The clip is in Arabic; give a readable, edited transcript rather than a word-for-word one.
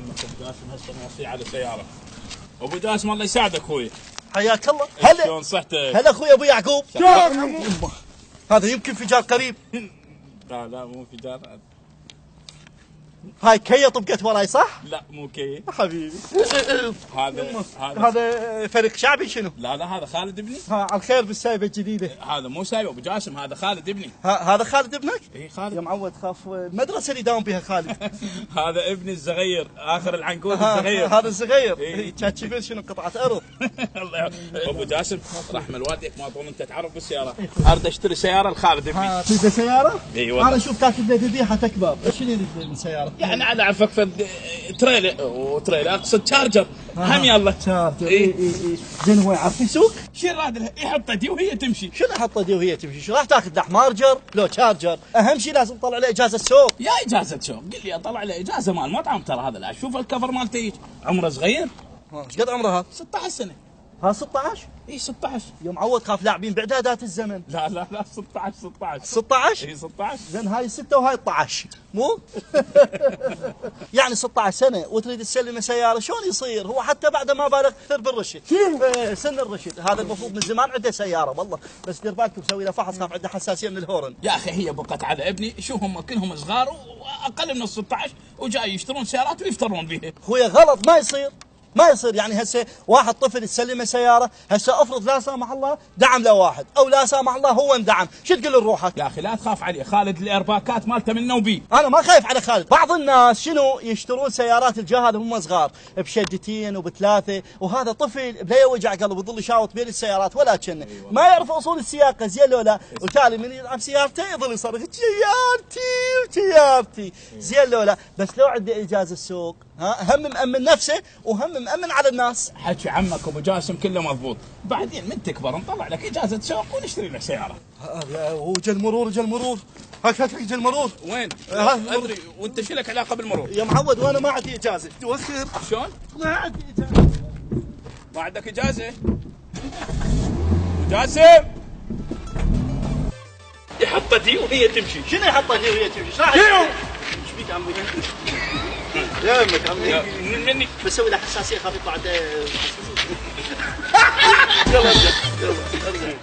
ابو جاسم هسه موصي على سياره. ابو جاسم الله يساعدك اخوي. حياك الله. هلا شلون صحتك؟ هلا اخوي ابو يعقوب. هذا يمكن فجار قريب. لا مو فجار. هاي كية طبقت وراي صح؟ لا مو كي حبيبي. هذا فريق شعبي شنو؟ لا هذا خالد ابني. على الخير بالسايبه الجديده. هذا مو سايب ابو جاسم، هذا خالد ابني. هذا خالد ابنك؟ اي خالد. يا معود خاف المدرسه اللي يداوم بها خالد. هذا ابني الصغير، اخر العنقود الصغير. هذا الصغير. إيه. تشاتشي شنو قطعه ارض. الله ابو جاسم رحم الوالدك ما اظن انت تعرف بالسياره. اريد اشتري سياره لخالد ابني. تريد سياره؟ اي والله. انا اشوف تاكل لي ذبيحه كباب، ايش اللي من سياره؟ يعني انا اعرفك فد تريلر اقصد شارجر. هم يلا شارجر. اي زين هو يعرف يسوق؟ شو راد يحط يدي وهي تمشي. شنو حط يدي وهي تمشي؟ شو راح تاخذ دحمارجر لو شارجر؟ اهم شيء لازم تطلع له اجازه سوق. يا اجازه شو؟ قل لي اطلع له اجازه مال مطعم ترى هذا. لا شوف الكفر مالته عمره صغير. ايش قد عمره هذا؟ 16 سنه. ها 16؟ اي 16. يا معود خاف لاعبين باعدادات الزمن. لا 16. 16؟ اي 16. زين هاي 6 وهاي 12 مو؟ يعني 16 سنه وتريد تسلمه سياره شلون يصير؟ هو حتى بعد ما بالغ كثر بالرشد. سن الرشد هذا المفروض من زمان عنده سياره والله، بس دير بالكم سوي له فحص خاف عنده حساسيه من الهورن. يا اخي هي بقت على ابني، شو هم كلهم صغار واقل من 16 وجاي يشترون سيارات ويفترون بها. اخويا غلط ما يصير يعني هسه واحد طفل تسلمه سياره، هسه افرض لا سامح الله دعم له واحد او لا سامح الله هو اندعم، شو تقول لروحك؟ يا اخي لا تخاف عليه، خالد الايرباكات مالته منه وبي. انا ما خايف على خالد، بعض الناس شنو يشترون سيارات الجهاد وهم صغار بشدتين وبثلاثه، وهذا طفل بلا وجع قلب ويظل يشاوط بين السيارات ولا كنه، ما يعرف اصول السياقه زين لو لا، وتالي من يلعب سيارته يظل يصرخ سيارتي زين لو لا، بس لو عنده اجازه السوق هم مأمن نفسه وهم مأمن على الناس. حكي عمك ابو جاسم كله مضبوط، بعدين من تكبر نطلع لك اجازه سوق ونشتري لك سياره. هو جل مرور هاك جل مرور. وين؟ ادري وانت شو لك علاقه بالمرور؟ يا معود وانا ما عندي اجازه توخر. شلون؟ ما عندي اجازه. ما عندك اجازه؟ ابو جاسم يحط دي وهي تمشي. شنو يحط دي وهي تمشي؟ ايش راح ايش بيك عمي؟ يا امك عمي مني بسوي له حساسيه خاف يطلع عنده حساسيه. يلا ارجع.